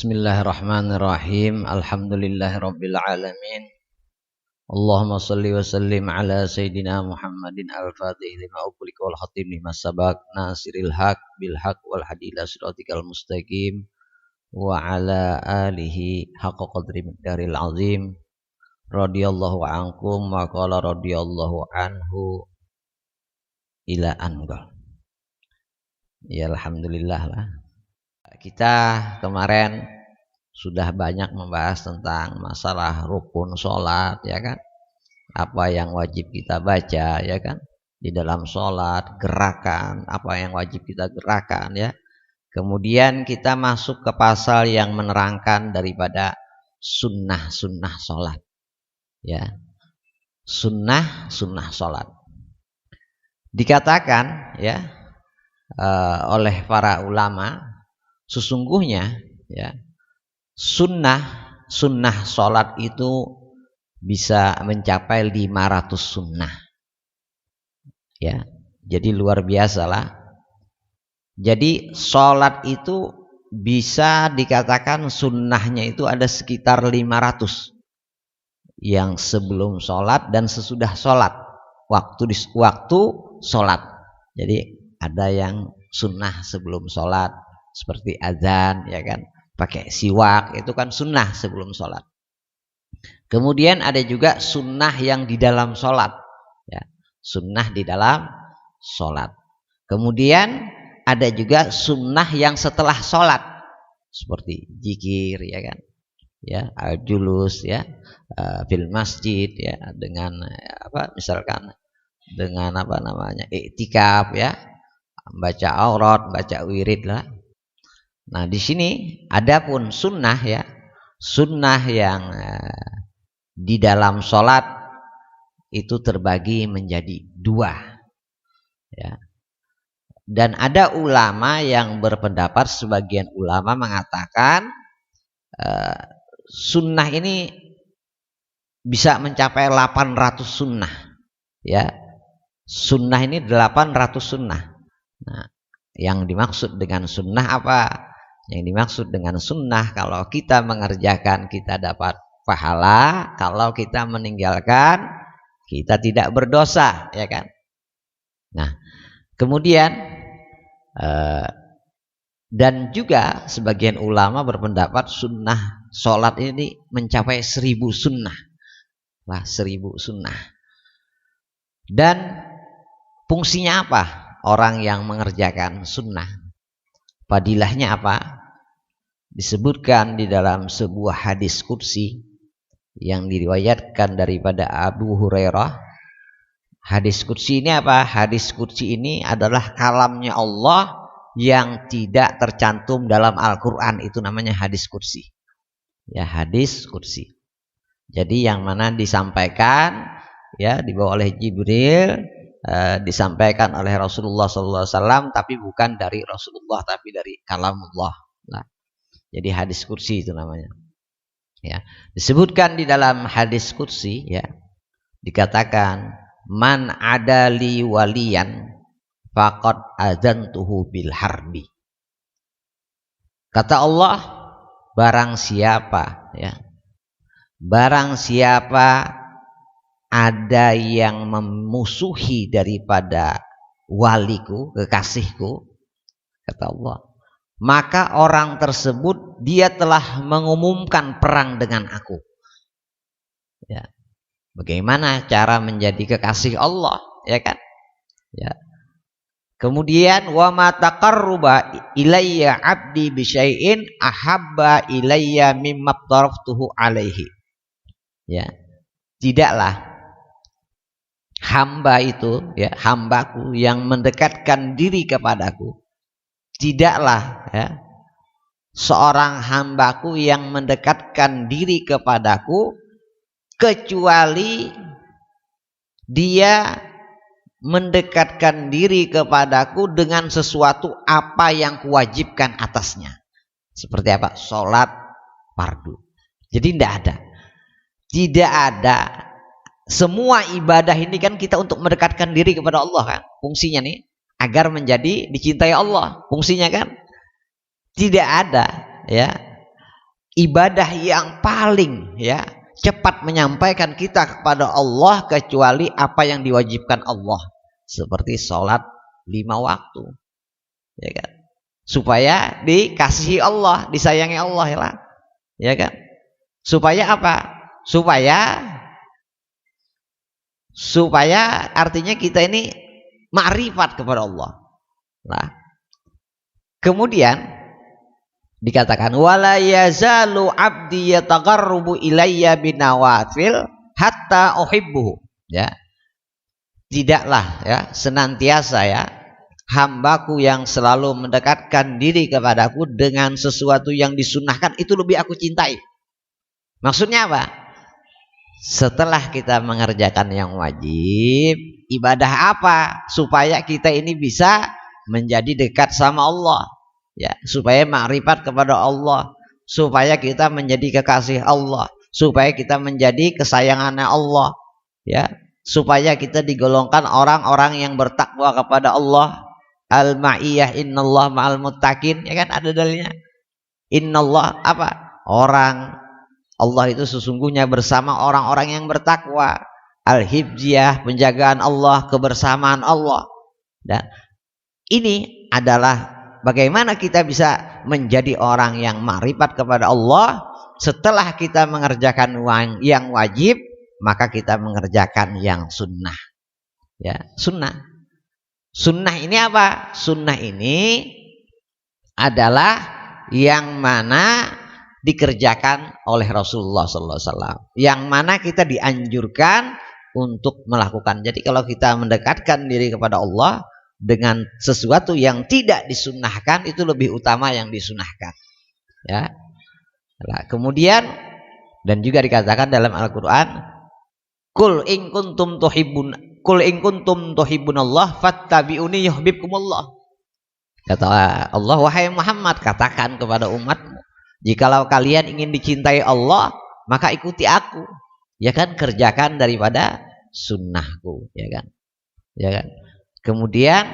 Bismillahirrahmanirrahim. Alhamdulillahirabbil alamin. Allahumma shalli wa sallim ala sayyidina Muhammadin al-Fatih lima ughliqa wal khatim lima sabaq nasiril haq bil haq wal hadi ila siratikal mustaqim wa ala alihi haqqa qadri miqdaril azim. Radhiyallahu ankum wa qala radhiyallahu anhu ila anqal. Ya alhamdulillah lah. Kita kemarin sudah banyak membahas tentang masalah rukun sholat, ya kan? Apa yang wajib kita baca, ya kan? Di dalam sholat, gerakan, apa yang wajib kita gerakan, ya. Kemudian kita masuk ke pasal yang menerangkan daripada sunnah-sunnah sholat, ya. Sunnah-sunnah sholat. Dikatakan, ya, oleh para ulama, sesungguhnya ya sunnah sholat itu bisa mencapai 500 sunnah, ya. Jadi luar biasa lah. Jadi sholat itu bisa dikatakan sunnahnya itu ada sekitar 500, yang sebelum sholat dan sesudah sholat, waktu sholat. Jadi ada yang sunnah sebelum sholat seperti azan, ya kan, pakai siwak, itu kan sunnah sebelum sholat. Kemudian ada juga sunnah yang di dalam sholat, ya, sunnah di dalam sholat. Kemudian ada juga sunnah yang setelah sholat, seperti zikir, ya kan, ya, julus, ya, fil masjid, ya, dengan misalkan dengan iktikaf, ya, baca aurat, baca wirid lah. Nah, di sini adapun sunnah, ya, sunnah yang di dalam sholat itu terbagi menjadi dua, ya. Dan ada ulama yang berpendapat, sebagian ulama mengatakan sunnah ini bisa mencapai 800 sunnah, ya. Sunnah ini 800 sunnah. Nah, yang dimaksud dengan sunnah apa? Yang dimaksud dengan sunnah, kalau kita mengerjakan kita dapat pahala, kalau kita meninggalkan kita tidak berdosa, ya kan? Nah, kemudian dan juga sebagian ulama berpendapat sunnah sholat ini mencapai 1000 sunnah. Lah, 1000 sunnah. Dan fungsinya apa orang yang mengerjakan sunnah? Fadilahnya apa? Disebutkan di dalam sebuah hadis qudsi yang diriwayatkan daripada Abu Hurairah. Hadis qudsi ini apa? Hadis qudsi ini adalah kalamnya Allah yang tidak tercantum dalam Al-Quran. Itu namanya hadis qudsi, ya, hadis qudsi. Jadi yang mana disampaikan, ya, dibawa oleh Jibril, disampaikan oleh Rasulullah SAW, tapi bukan dari Rasulullah, tapi dari kalamullah. Nah, jadi hadis qudsi itu namanya, ya. Disebutkan di dalam hadis qudsi, ya, dikatakan man adali waliyan faqad adzantuhu bil harbi. Kata Allah, barang siapa, ya, barang siapa ada yang memusuhi daripada waliku, kekasihku, kata Allah, maka orang tersebut dia telah mengumumkan perang dengan aku. Ya. Bagaimana cara menjadi kekasih Allah, ya kan? Ya. Kemudian wa ma taqarruba ilayya 'abdi bi syai'in ahabba ilayya mimma taraftuhu alaihi. Ya. Tidaklah hamba itu, ya, hambaku yang mendekatkan diri kepadaku, tidaklah, ya, seorang hambaku yang mendekatkan diri kepadaku kecuali dia mendekatkan diri kepadaku dengan sesuatu apa yang kuwajibkan atasnya. Seperti apa? Sholat fardu. Jadi tidak ada. Semua ibadah ini kan kita untuk mendekatkan diri kepada Allah, kan? Fungsinya nih agar menjadi dicintai Allah. Fungsinya kan tidak ada, ya, ibadah yang paling ya cepat menyampaikan kita kepada Allah kecuali apa yang diwajibkan Allah, seperti sholat 5 waktu, ya kan? Supaya dikasihi Allah, disayangi Allah, ya kan? Supaya apa? Supaya artinya kita ini ma'rifat kepada Allah. Nah, kemudian dikatakan wala yazalu abdi yataqarrubu ilayya binawafil hatta uhibbuhu, ya. Tidaklah ya senantiasa ya hambaku yang selalu mendekatkan diri kepadaku dengan sesuatu yang disunahkan itu lebih aku cintai. Maksudnya apa? Setelah kita mengerjakan yang wajib, ibadah apa supaya kita ini bisa menjadi dekat sama Allah, ya, supaya ma'rifat kepada Allah, supaya kita menjadi kekasih Allah, supaya kita menjadi kesayangannya Allah, ya, supaya kita digolongkan orang-orang yang bertakwa kepada Allah. Al-ma'iyah innallah ma'al muttaqin, ya kan, ada dalilnya. Innallah apa? Orang Allah itu sesungguhnya bersama orang-orang yang bertakwa. Al-hibziyah, penjagaan Allah, kebersamaan Allah. Dan ini adalah bagaimana kita bisa menjadi orang yang ma'rifat kepada Allah. Setelah kita mengerjakan yang wajib, maka kita mengerjakan yang sunnah, ya, sunnah. Sunnah ini apa? Sunnah ini adalah yang mana dikerjakan oleh Rasulullah SAW, yang mana kita dianjurkan untuk melakukan. Jadi kalau kita mendekatkan diri kepada Allah dengan sesuatu yang tidak disunnahkan, itu lebih utama yang disunnahkan, ya. Nah, kemudian dan juga dikatakan dalam Al-Quran, Qul in kuntum tuhibbunallah fattabi'uni yuhibbukumullah. Kata Allah, wahai Muhammad, katakan kepada umatmu, jikalau kalian ingin dicintai Allah, maka ikuti aku, ya kan, kerjakan daripada sunnahku, ya kan, ya kan. Kemudian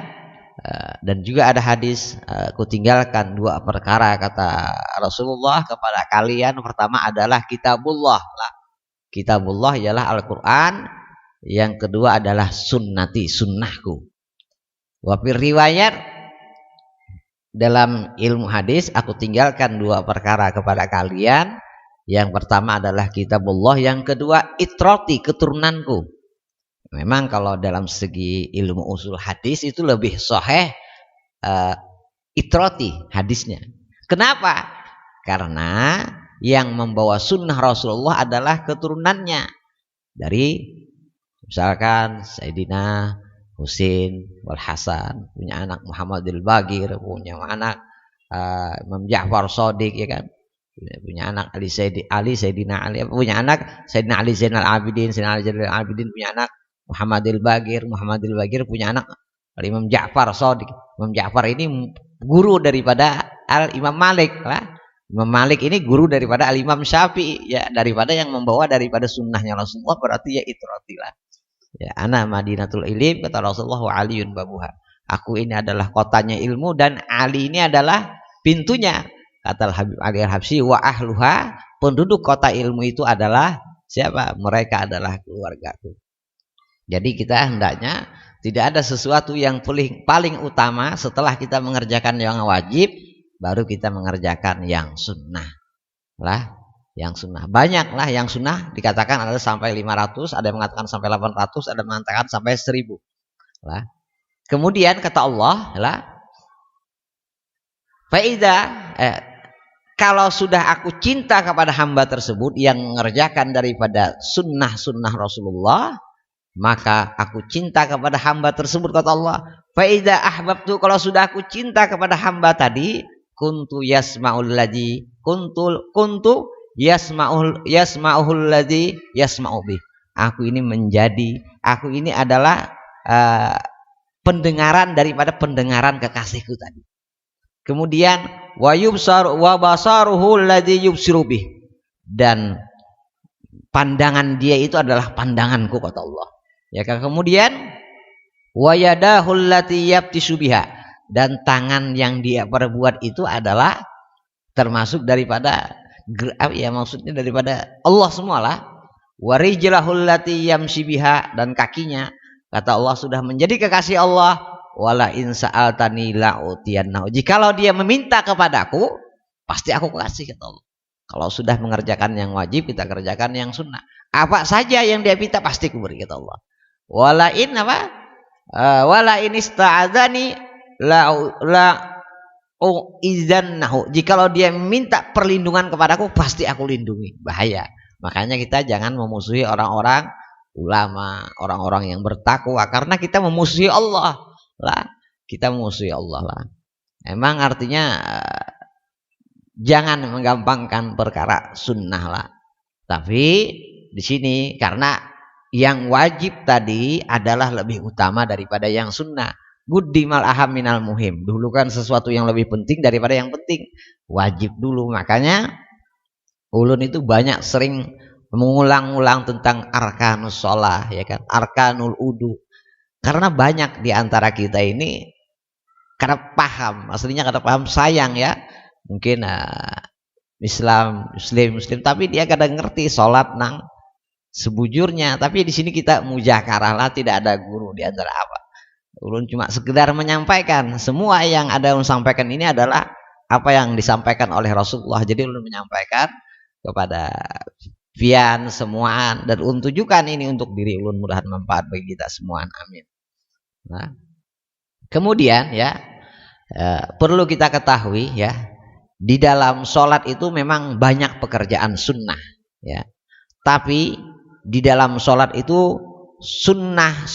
dan juga ada hadis, aku tinggalkan 2 perkara kata Rasulullah kepada kalian. Pertama adalah kitabullah. Kitabullah ialah Al-Quran. Yang kedua adalah sunnati, sunnahku. Wafir riwayat, dalam ilmu hadis, aku tinggalkan 2 perkara kepada kalian. Yang pertama adalah kitabullah, yang kedua itrati, keturunanku. Memang kalau dalam segi ilmu usul hadis itu lebih sahih itrati hadisnya. Kenapa? Karena yang membawa sunnah Rasulullah adalah keturunannya. Dari misalkan Sayyidina Husain wal Hasan, punya anak Muhammadil Bagir, punya anak Imam Ja'far Shadiq, ya kan, punya anak Sayyidina Ali, punya anak Sayyidina Ali Zainal Abidin, Sayyidina Ali Zainal Abidin punya anak Muhammadil Bagir punya anak Imam Ja'far Shadiq. Imam Ja'far ini guru daripada Al-Imam Malik lah. Imam Malik ini guru daripada Al-Imam Syafi'i, ya, daripada yang membawa daripada sunnahnya Rasulullah, berarti ya itratilah. Ya, ana Madinatul Ilim, kata Rasulullah, wa Aliyun babuha. Aku ini adalah kotanya ilmu dan Ali ini adalah pintunya. Kata Habib Ali Al-Habsyi, wa ahluha, penduduk kota ilmu itu adalah siapa? Mereka adalah keluargaku. Jadi kita hendaknya tidak ada sesuatu yang paling utama setelah kita mengerjakan yang wajib, baru kita mengerjakan yang sunnah lah. Yang sunnah banyak lah, yang sunnah dikatakan ada sampai 500, ada yang mengatakan sampai 800, ada yang mengatakan sampai 1000 lah. Kemudian kata Allah lah, kalau sudah aku cinta kepada hamba tersebut yang mengerjakan daripada sunnah-sunnah Rasulullah, maka aku cinta kepada hamba tersebut, kata Allah. Faida ahbabtu, kalau sudah aku cinta kepada hamba tadi, kuntu yasma'ul ladzi kuntu yasma'ul ladzi yasma'u bih. Aku ini adalah pendengaran daripada pendengaran kekasihku tadi. Kemudian wa basaruhu alladzi yubsiru bih, dan pandangan dia itu adalah pandanganku, kata Allah. Ya kan? Kemudian wa yadahul lati yabtisu biha, dan tangan yang dia perbuat itu adalah termasuk daripada Ya maksudnya daripada Allah semualah. Warijlahul lati yamshi biha, dan kakinya kata Allah sudah menjadi kekasih Allah. Wala in sa'altani la'utiyannahu, jikalau dia meminta kepadaku pasti aku kasih, kata Allah. Kalau sudah mengerjakan yang wajib, kita kerjakan yang sunnah. Apa saja yang dia minta pasti aku beri, kata Allah. Wala in apa? Wala in ista'adzani la izannahu, jikalau dia minta perlindungan kepadaku pasti aku lindungi. Bahaya. Makanya kita jangan memusuhi orang-orang ulama, orang-orang yang bertakwa, karena kita memusuhi Allah lah. Kita memusuhi Allah lah. Emang artinya jangan menggampangkan perkara sunnah lah. Tapi di sini karena yang wajib tadi adalah lebih utama daripada yang sunnah. Guddimal aham minal muhim, dahulukan sesuatu yang lebih penting daripada yang penting. Wajib dulu. Makanya ulun itu banyak sering mengulang-ulang tentang arkanus sholah, ya kan, arkanul udu, karena banyak di antara kita ini karena paham, aslinya karena paham, sayang ya, mungkin muslim, tapi dia kadang ngerti sholat nang sebujurnya. Tapi di sini kita mujakarah lah, tidak ada guru di antara apa. Ulun cuma sekedar menyampaikan, semua yang ada ulun sampaikan ini adalah apa yang disampaikan oleh Rasulullah. Jadi ulun menyampaikan kepada pian semuaan, dan untuk tujukan ini untuk diri ulun, mudahan manfaat bagi kita semuaan, amin. Nah, kemudian ya, perlu kita ketahui ya, di dalam sholat itu memang banyak pekerjaan sunnah ya, tapi di dalam sholat itu sunnah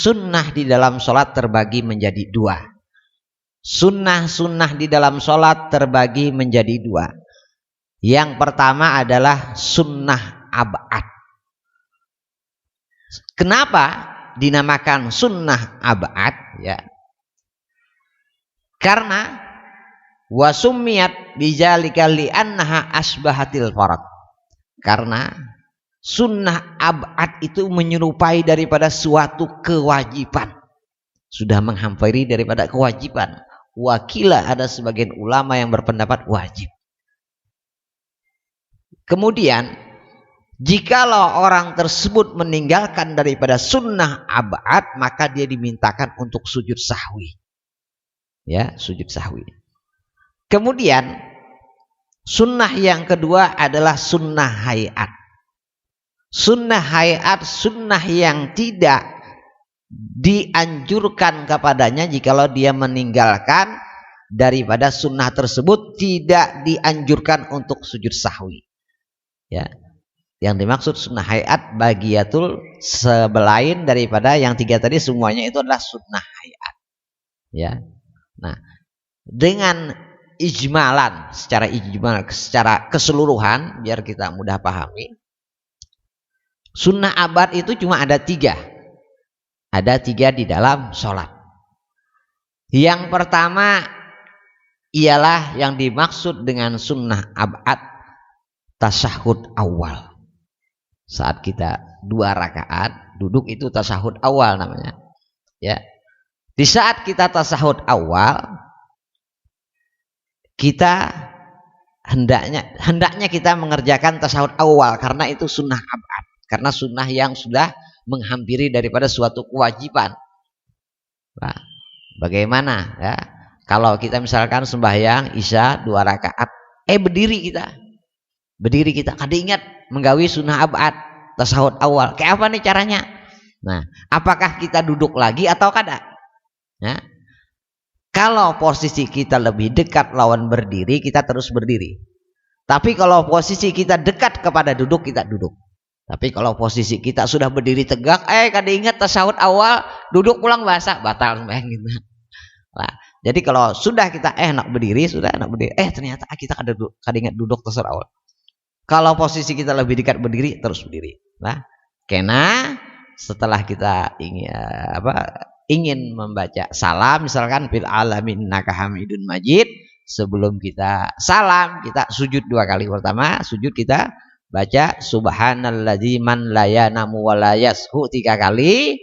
di dalam sholat terbagi menjadi dua. Sunnah di dalam sholat terbagi menjadi dua. Yang pertama adalah sunnah ab'ad. Kenapa dinamakan sunnah ab'ad ya? Karena wasumiyat bidzalika li'annaha asbahatil farad. Karena sunnah ab'ad itu menyerupai daripada suatu kewajiban, sudah menghampiri daripada kewajiban. Wakila, ada sebagian ulama yang berpendapat wajib. Kemudian jikalau orang tersebut meninggalkan daripada sunnah ab'ad, maka dia dimintakan untuk sujud sahwi ya, sujud sahwi. Kemudian sunnah yang kedua adalah sunnah hayat. Sunnah hayat, sunnah yang tidak dianjurkan kepadanya, jikalau dia meninggalkan daripada sunnah tersebut, tidak dianjurkan untuk sujud sahwi ya. Yang dimaksud sunnah hayat bagiatul sebelain daripada yang tiga tadi, semuanya itu adalah sunnah hayat ya. Nah, dengan ijmalan, secara ijmal, secara keseluruhan, biar kita mudah pahami, sunnah abad itu cuma ada tiga. Ada tiga di dalam sholat. Yang pertama ialah yang dimaksud dengan sunnah abad, tasyahud awal. Saat kita 2 rakaat duduk, itu tasyahud awal namanya ya. Di saat kita tasyahud awal, kita hendaknya kita mengerjakan tasyahud awal, karena itu sunnah abad, karena sunnah yang sudah menghampiri daripada suatu kewajiban. Nah, bagaimana ya kalau kita misalkan sembahyang isya 2 rakaat, berdiri kita kada ingat menggawi sunnah abad, tasyahud awal, kayak apa nih caranya? Nah, apakah kita duduk lagi atau kada? Nah, kalau posisi kita lebih dekat lawan berdiri, kita terus berdiri. Tapi kalau posisi kita dekat kepada duduk, kita duduk. Tapi kalau posisi kita sudah berdiri tegak, kada ingat tasyahud awal, duduk pulang batal sembahyang gitu. Nah, jadi kalau sudah kita nak berdiri, ternyata kita kada ingat duduk tasyahud awal. Kalau posisi kita lebih dekat berdiri, terus berdiri. Nah, kena setelah kita ingin membaca salam, misalkan fil alamin innaka hamidun majid, sebelum kita salam kita sujud 2 kali. Pertama sujud kita baca subhanalladzi man la yanamu wa la yashu 3 kali.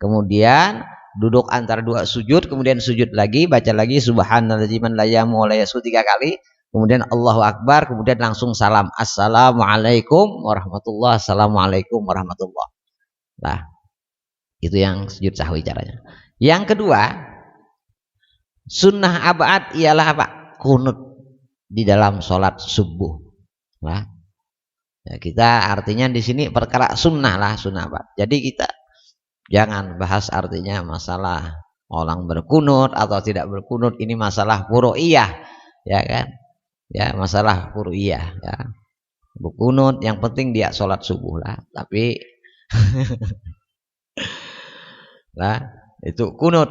Kemudian duduk antara 2 sujud, kemudian sujud lagi, baca lagi subhanalladzi man la yanamu wa la yashu 3 kali. kemudian Allahu Akbar, kemudian langsung salam. Assalamualaikum warahmatullahi, assalamualaikum warahmatullahi. Nah, itu yang sujud sahwi caranya. Yang kedua, sunnah abad ialah apa? Kunut di dalam sholat subuh. Nah, ya, kita artinya di sini perkara sunnah lah, sunnah abad. Jadi kita jangan bahas artinya masalah orang berkunut atau tidak berkunut, ini masalah furu'iyah, ya kan? Ya, masalah furu'iyah, ya. Berkunut yang penting dia sholat subuh lah, tapi lah itu kunut.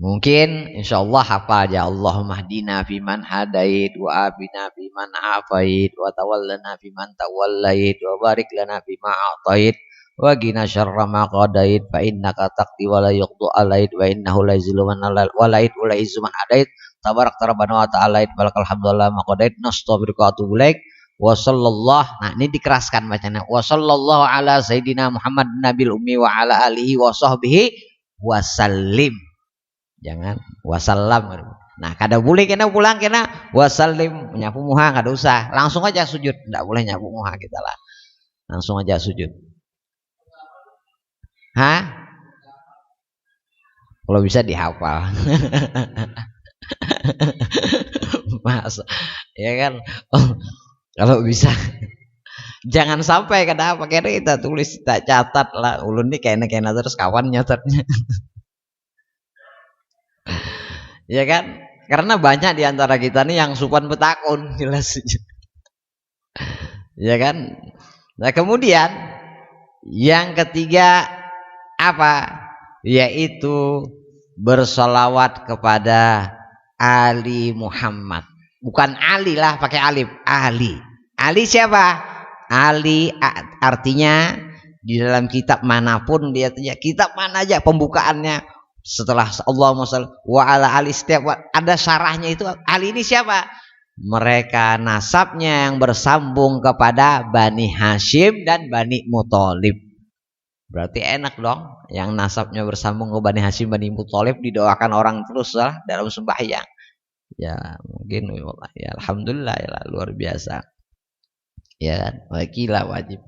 Mungkin insyaallah hafal aja, Allahumma hdina fiman hadait wa afina fiman afait wa tawallana fiman tawallait wa barik lana fima a'tait wa qina syarra ma qadait fa innaka taqdi wa la yuqdu alait wa innahu la yuzillu man walait wa la yuzzu man adait tabarak rabbana wa ta'ala balakal hamdulillah ma qadait nastaghfiruka wa atubu ilaik wa sallallahu. Nah, ini dikeraskan bacanya, wa sallallahu ala sayyidina Muhammad nabil ummi wa ala alihi wa sahbihi wasallim. Jangan wasallam. Nah, kada boleh kena pulang kena wasallim nyapu muha, kada usah. Langsung aja sujud. Enggak boleh nyapu muha kita lah. Langsung aja sujud. Hah? Kalau bisa dihafal. Mas, ya kan? Oh, kalau bisa jangan sampai kada apa kira kita tulis, kita catat lah. Ulun nih kena terus kawan nyatatnya. Ya kan? Karena banyak di antara kita nih yang supan betakun jelas. Ya kan? Nah, kemudian yang ketiga apa? Yaitu bersolawat kepada Ali Muhammad. Bukan Ali lah, pakai alif. Ali. Ali siapa? Ali artinya di dalam kitab manapun dia tanya, kitab mana aja pembukaannya setelah Allahumma shalli wa ala ali, setiap ada syarahnya itu Ali ini siapa? Mereka nasabnya yang bersambung kepada Bani Hashim dan Bani Muthalib. Berarti enak dong, yang nasabnya bersambung ke Bani Hashim, Bani Muthalib didoakan orang terus lah dalam sembahyang. Ya mungkin ya alhamdulillah ya luar biasa. Ya wakilah wajib.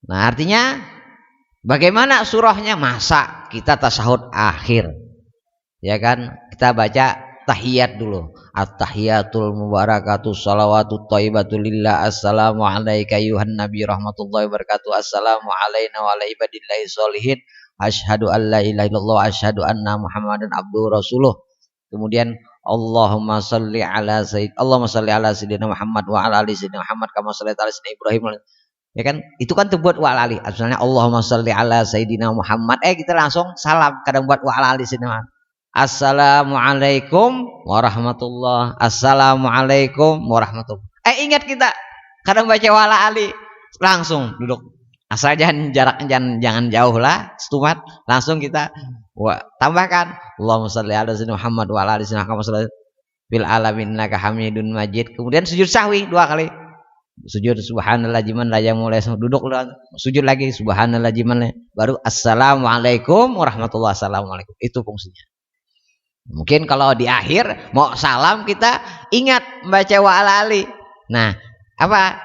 Nah, artinya bagaimana surahnya? Masa kita tasyahud akhir, ya kan? Kita baca tahiyat dulu. At-tahiyatul mubarakatuh salawatut thayyibatu lillah, assalamu alayka ayuhan nabi rahmatullahi wabarakatuh, assalamu alayna wa ala ibadillahi sholihin, asyhadu an la ilaha illallah, asyhadu anna muhammadan abduhu rasuluh. Kemudian Allahumma salli ala sayyidina Muhammad wa ala ali sayyidina Muhammad kama shallaita ala sayyidina Ibrahim. Ya kan? Itu kan terbuat wa ala ali. Asalnya Allahumma salli ala sayyidina Muhammad. Kita langsung salam, kadang buat wa ala ali sayyidina Muhammad. Assalamualaikum warahmatullah. Assalamualaikum warahmatullah. Ingat kita kadang baca wa ala ali, langsung duduk. Asal jangan jauh lah, setumat. Langsung kita tambahkan Allahumma shalli ala sayyidina Muhammad wa ala ali sayyidina Muhammad fil alamin innaka Hamidun Majid. Kemudian sujud sahwi 2 kali. Sujud subhanallah jiman la yang mulai duduk, sujud lagi subhanallah jiman, baru assalamualaikum warahmatullahi, assalamualaikum. Itu fungsinya. Mungkin kalau di akhir mau salam kita ingat membaca wa ala ali. Nah, apa?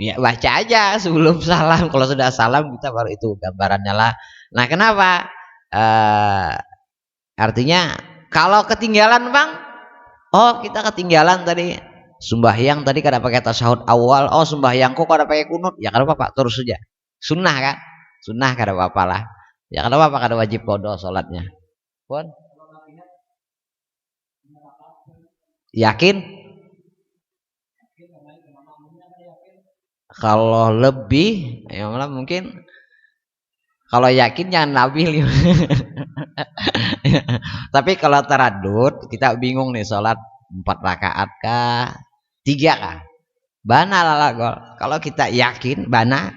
Ya baca aja sebelum salam. Kalau sudah salam kita baru itu gambarannya lah. Nah, kenapa? Artinya kalau ketinggalan Bang, kita ketinggalan tadi sembahyang tadi kada pakai tasyahud awal, sembahyang kok kada pakai kunut, ya kada apa-apa, terus saja. Sunnah kan? Sunnah kada apa-apa lah. Ya kada apa-apa, kada wajib qada salatnya. Pun yakin? Kalau lebih ya malah mungkin kalau yakin jangan nabil. Tapi kalau taradud kita bingung nih, sholat 4 rakaat kah 3 kah, bana lah gol. Kalau kita yakin bana,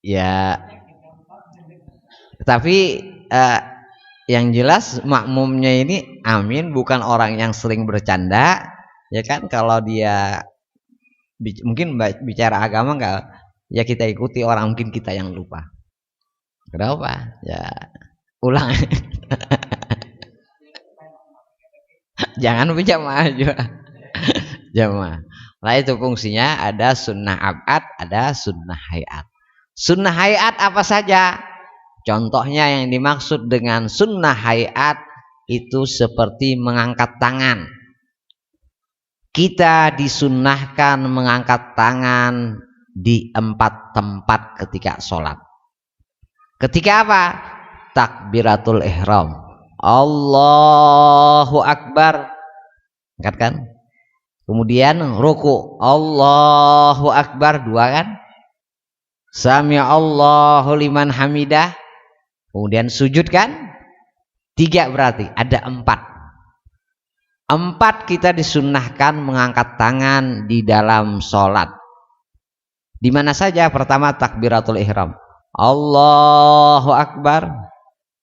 ya tapi yang jelas makmumnya ini amin bukan orang yang sering bercanda, ya kan? Kalau dia mungkin bicara agama enggak, ya kita ikuti orang, mungkin kita yang lupa. Kenapa? Ya, ulang. Jangan berjamaah juga. Jamaah. Nah itu fungsinya ada sunnah abad, ada sunnah hayat. Sunnah hayat apa saja? Contohnya yang dimaksud dengan sunnah hayat itu seperti mengangkat tangan. Kita disunnahkan mengangkat tangan di 4 tempat ketika sholat. Ketika apa? Takbiratul ihram. Allahu Akbar. Angkatkan. Kemudian ruku. Allahu Akbar. 2 kan? Sami Allahu liman hamidah. Kemudian sujud kan? 3 berarti. Ada 4. 4 kita disunnahkan mengangkat tangan di dalam sholat. Di mana saja? Pertama takbiratul ihram. Allahu Akbar.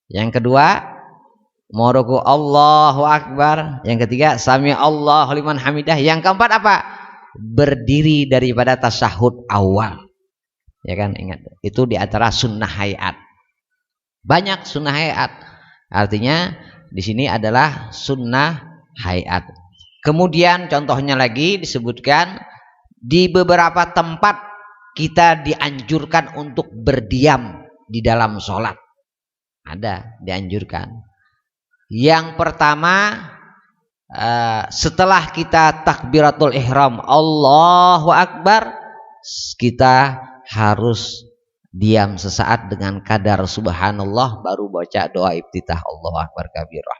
Yang kedua mau ruku Allahu Akbar. Yang ketiga sami Allahu liman hamidah. Yang keempat apa? Berdiri daripada tasyahud awal. Ya kan, ingat. Itu di antara sunnah hayat. Banyak sunnah hayat. Artinya di sini adalah sunnah hayat. Kemudian contohnya lagi disebutkan di beberapa tempat kita dianjurkan untuk berdiam di dalam sholat. Ada dianjurkan. Yang pertama setelah kita takbiratul ihram Allahu Akbar, kita harus diam sesaat dengan kadar subhanallah, baru baca doa iftitah Allahu Akbar kabirah.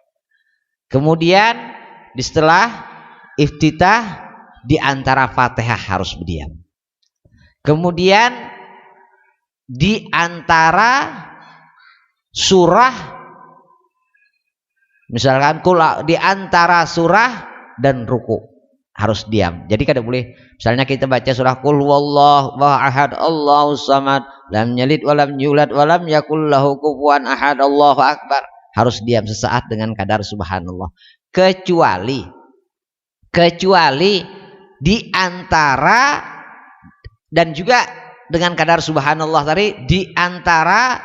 Kemudian setelah iftitah di antara Fatihah harus berdiam. Kemudian di antara surah, misalkan di antara surah dan ruku harus diam. Jadi kada boleh misalnya kita baca surah qul huwallahu ahad Allahu samad lam yalid walam yulad walam yakul lahu kufuwan ahad Allahu akbar. Harus diam sesaat dengan kadar subhanallah. Kecuali di antara dan juga dengan kadar subhanallah tadi di antara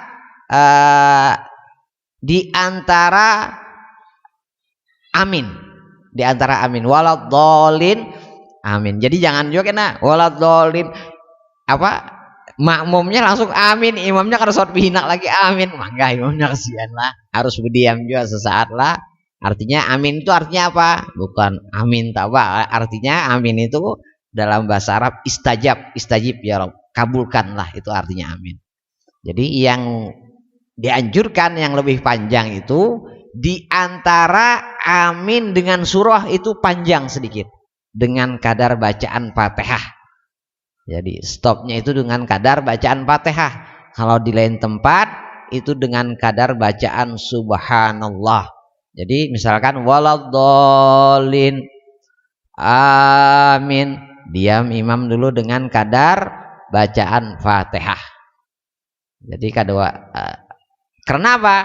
amin, di antara amin waladhdallin amin. Jadi jangan juga kena waladhdallin apa makmumnya langsung amin, imamnya kada sholat bihina lagi amin, mangga imamnya kesian lah, harus berdiam juga sesaat lah. Artinya amin itu artinya apa? Bukan amin tawa, artinya amin itu dalam bahasa Arab istajib ya Rabb, kabulkanlah, itu artinya amin. Jadi yang dianjurkan yang lebih panjang itu di antara amin dengan surah itu panjang sedikit dengan kadar bacaan Fatihah. Jadi stopnya itu dengan kadar bacaan Fatihah. Kalau di lain tempat itu dengan kadar bacaan subhanallah. Jadi misalkan waladhdallin amin, diam imam dulu dengan kadar bacaan Fatihah. Jadi kedua karena apa?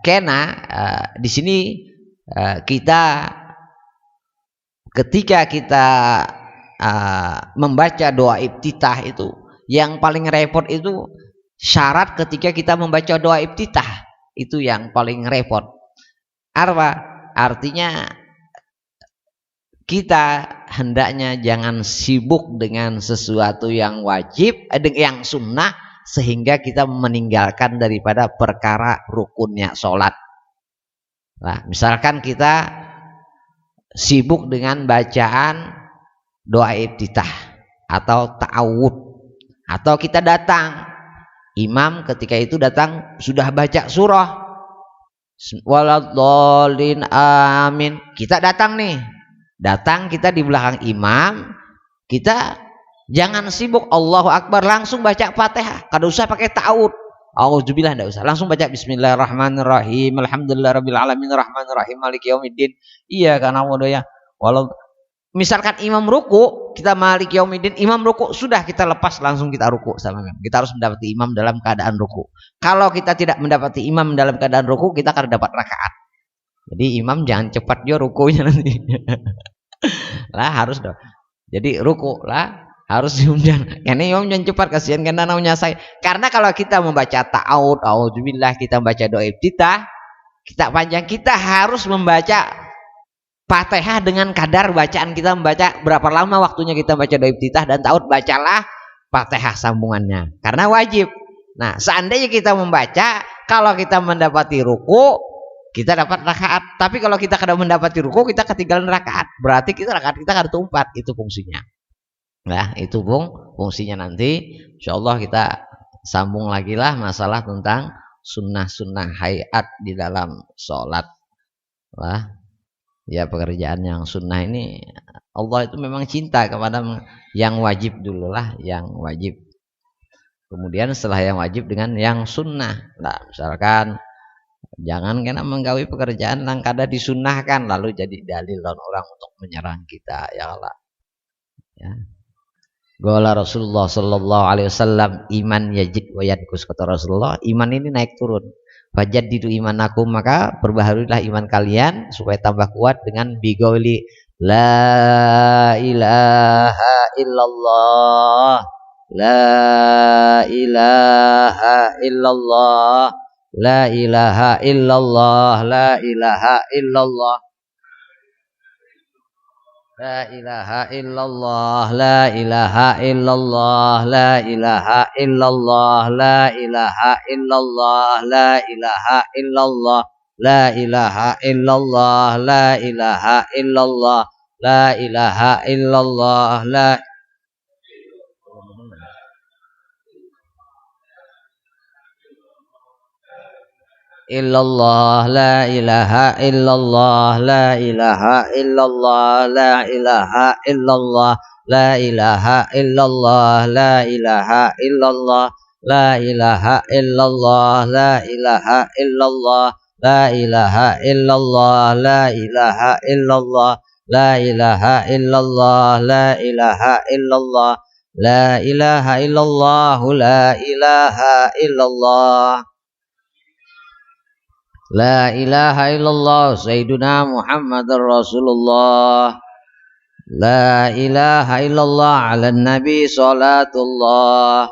Karena di sini kita ketika kita membaca doa iftitah itu yang paling repot itu syarat ketika kita membaca doa iftitah itu yang paling repot. Artinya kita hendaknya jangan sibuk dengan sesuatu yang wajib, yang sunnah, sehingga kita meninggalkan daripada perkara rukunnya sholat. Nah, misalkan kita sibuk dengan bacaan doa iftitah atau ta'awud, atau kita datang imam ketika itu datang sudah baca surah waladhdallin amin, kita datang kita di belakang imam, kita jangan sibuk Allahu Akbar langsung baca Fatihah, kada usah pakai ta'awud, auzubillah, tidak usah, langsung baca bismillahirrahmanirrahim alhamdulillahirabbil alamin arrahmanirrahim maliki yaumiddin iyyaka na'budu ya walau. Misalkan imam ruku, kita maliki yaumiddin, imam ruku, sudah kita lepas langsung kita ruku sama imam. Kita harus mendapati imam dalam keadaan ruku. Kalau kita tidak mendapati imam dalam keadaan ruku, kita akan dapat rakaat. Jadi imam jangan cepat dia rukunya nanti. Lah harus dong. Jadi ruku lah Harus diumjan. Karena imamnya cepat, kasihan karena namanya saya. Karena kalau kita membaca ta'awud, auzubillah, kita membaca doa iftitah, kita panjang, kita harus membaca Fatihah dengan kadar bacaan kita membaca. Berapa lama waktunya kita baca doa iftitah dan ta'awud, bacalah Fatihah sambungannya. Karena wajib. Nah, seandainya kita membaca, kalau kita mendapati ruku, kita dapat rakaat. Tapi kalau kita kada mendapati ruku, kita ketinggalan rakaat. Berarti kita rakaat kita kada tumpat. Itu fungsinya. Nah, itu fungsinya nanti. Insyaallah kita sambung lagi lah masalah tentang sunnah-sunnah hayat di dalam sholat. Lah, ya pekerjaan yang sunnah ini Allah itu memang cinta kepada yang wajib dulu lah, yang wajib. Kemudian setelah yang wajib dengan yang sunnah. Nah, misalkan jangan kena menggawi pekerjaan yang kada disunnahkan lalu jadi dalil orang untuk menyerang kita, ya Allah. Ya. Qala Rasulullah sallallahu alaihi wasallam, iman yazid wa yanqus, kata Rasulullah, iman ini naik turun. Fajaddidu imanakum, maka perbaharuilah iman kalian supaya tambah kuat dengan biqauli la ilaha illallah, la ilaha illallah, la ilaha illallah, la ilaha illallah, la ilaha illallah, la ilaha illallah, la ilaha illallah, la ilaha illallah, la ilaha illallah, la ilaha illallah, la ilaha illallah, la ilaha illallah, la illallah, la ilaha illallah, la ilaha illallah, la ilaha illallah, la ilaha illallah, la ilaha illallah, la ilaha illallah, la ilaha illallah, la ilaha illallah, la ilaha illallah, la ilaha illallah, la ilaha illallah, la ilaha illallah, la ilaha illallah. La ilaha illallah Sayyiduna Muhammadur Rasulullah. La ilaha illallah ala nabi salatullah.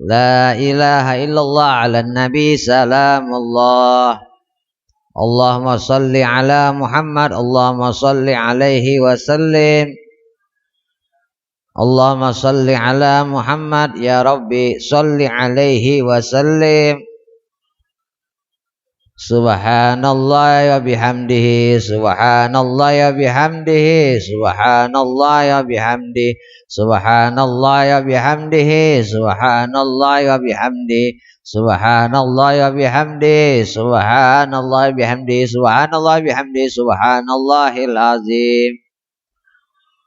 La ilaha illallah ala nabi salamullah. Allahumma salli ala Muhammad, Allahumma salli alaihi wa sallim. Allahumma salli ala Muhammad, ya Rabbi salli alaihi wa sallim. Subhanallah wa bihamdihi, subhanallah wa bihamdihi, subhanallah wa bihamdihi, subhanallah wa bihamdihi, subhanallah wa bihamdihi, subhanallah wa bihamdihi, subhanallah wa bihamdihi, subhanallah wa bihamdihi, subhanallahil azim,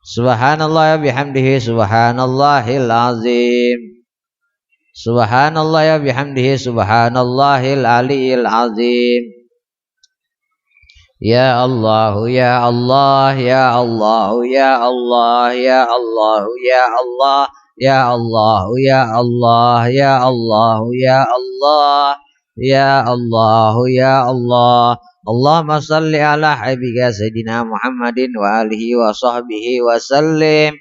subhanallah wa bihamdihi, subhanallahil azim, subhanallah ya bihamdihi, subhanallahil aliyil azim. Ya Allah, ya Allah, ya Allah, ya Allah, ya Allah, ya Allah, ya Allah, ya Allah, ya Allah, ya Allah, ya Allah, ya Allah. Allahumma salli ala habibika sayyidina Muhammadin wa alihi wa sahbihi wa sallim.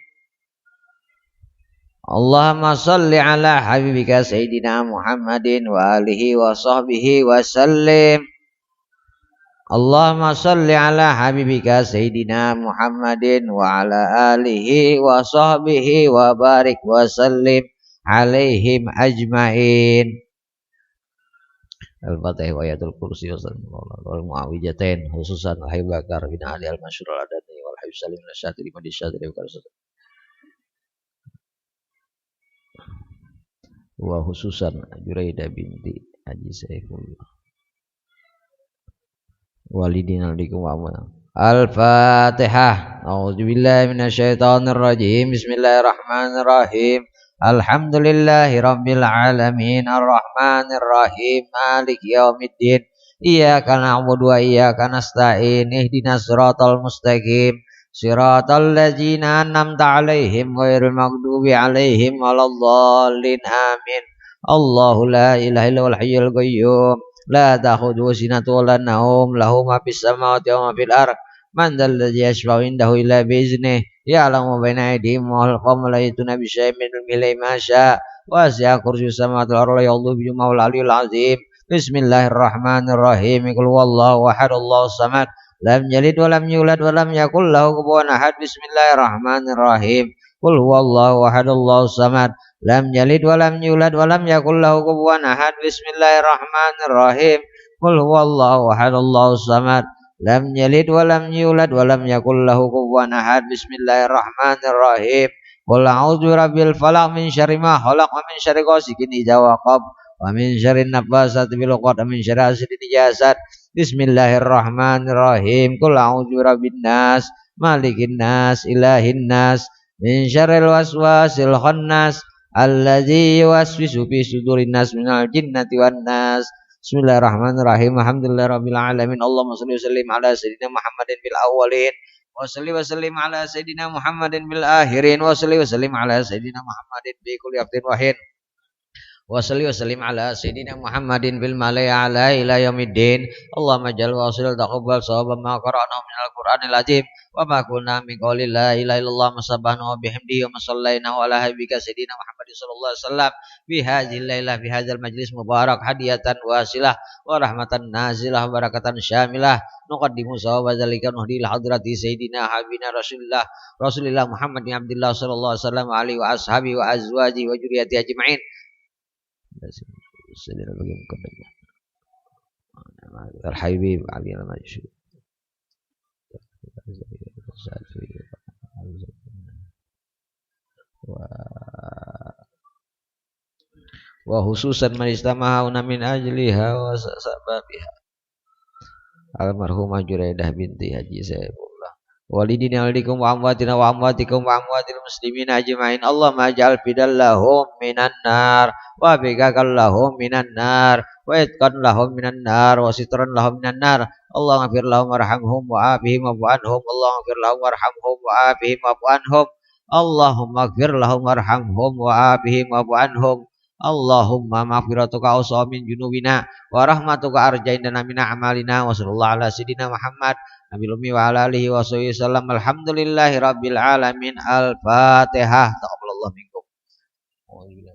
Allahumma salli ala habibika sayyidina Muhammadin wa alihi wa sahbihi wa sallim. Allahumma salli ala habibika sayyidina Muhammadin wa ala alihi wa sahbihi wa barik wa sallim alaihim ajmain. Al-Fatihah wa ayatul kursi wa sallallahu alaihi mu'awijatain khususan Al-Habib Bakar bin Ali al-Masyhur al-Adani wal Habib Salim al-Syatiri madisyatiri wa wa khususan Juraida binti Haji Saifullah walidina likum wa Al-Fatihah. A'udzubillahi minasyaitonir rajim. Bismillahirrahmanirrahim. Alhamdulillahi rabbil alamin arrahmanir rahim maliki yaumiddin. Iyyaka na'budu wa iyyaka nasta'in. Ihdinas siratal mustaqim. Siratal ladzina an'amta 'alaihim ghairil maghdubi 'alaihim waladdallin. Amin. Allahu la ilaha illal hayyul qayyum. La ta'khudhuhu sinatun wa la nawm. Lahu ma fis samawati wa ma fil ardh. Man dzal ladzi yashfa'u indahu illa bi'iznihi. ya'lamu baina aydihim wa khalqahum la yatuna bi syai'in min ilmihi ma syaa wa wasi'a kursiyyuhu samawati wal ardi la yaudhuhu hifdhuhuma wal 'aliyyul 'azim. Bismillahirrahmanirrahim. Qul huwallahu ahad, Allahus samad, lam yalid wa lam yulad wa lam yakul lahu kufuwan ahad. Bismillahirrahmanirrahim. Qul huwallahu ahad, Allahus samad, lam yalid wa lam yulad wa lam yakul lahu kufuwan ahad. Bismillahirrahmanirrahim. Qul huwallahu ahad, Allahus samad, lam yalid wa lam yulad wa lam yakul lahu kufuwan ahad. Bismillahirrahmanirrahim. Qul a'udzu birabbil falaq min syarri ma khalaq wa min syarri ghasikin idza waqab wa min syarri naffasati fil 'uqad wa min syarri hasidin idza hasad. Bismillahirrahmanirrahim. Qul a'udzu birabbin nas malikin nas ilahin nas min syarril waswasil khannas alladzi yuwaswisu fi sudurin nas minal jinnati wan nas. Bismillahirrahmanirrahim. Alhamdulillahirabbil alamin. Allahumma shalli wa sallim ala sayyidina Muhammadin bil awwalin wa shalli wa sallim ala sayyidina Muhammadin bil akhirin wa shalli wa sallim ala sayyidina Muhammadin bi kulli waqtin wahin wa salli wa sallim ala sayyidina Muhammadin fil malai ala ila yaumiddin. Allahumma jal wa sil taqabbal sawaban ma qara'na min al-Qur'anil azim wa ma kunna min qouli la ilaha illallah masabbahna wa bihamdihi wa sallaina ala habibika sayyidina Muhammadin sallallahu alaihi wasallam fi hadhil lailah fi hadzal majlis mubarak hadiyatan wasilah wa rahmatan nazilah wa barakatan syamilah nuqaddimu sawaba dzalika nuhdil hadrati sayyidina habibina rasulillah Muhammadin abdillah sallallahu alaihi wasallam alihi wa ashabi wa azwaji wa dzurriyyati ajmain. Al-Habib Ali al-Majshub wa khususan man istama'una min ajliha wa sababiha almarhumah Juraidah binti Haji Saifullah walidina walikum wa amwatina wa amwatikum wa amwatil muslimin ajma'in. Allahumma ij'al fidallahum minan nar wa bikakallahum minan nar wa itqan lahum minan nar wa sitran lahum minan nar. Allahumma ghfir lahum warhamhum wa afihim wa'fu anhum. Allahumma ghfir lahum warhamhum wa afihim wa'fu anhum. Allahumma ghfir lahum warhamhum wa afihim wa'fu anhum. Allahumma maghfiratuka awsa min junubina wa rahmatuka arjaindana min a'malina wa sallallahu ala sayyidina Muhammad Nabi Umi wa ala alihi wa sahbihi sallam. Alhamdulillahi rabbil alamin. Al-Fatihah. Taqabbalallahu minkum. Alhamdulillah.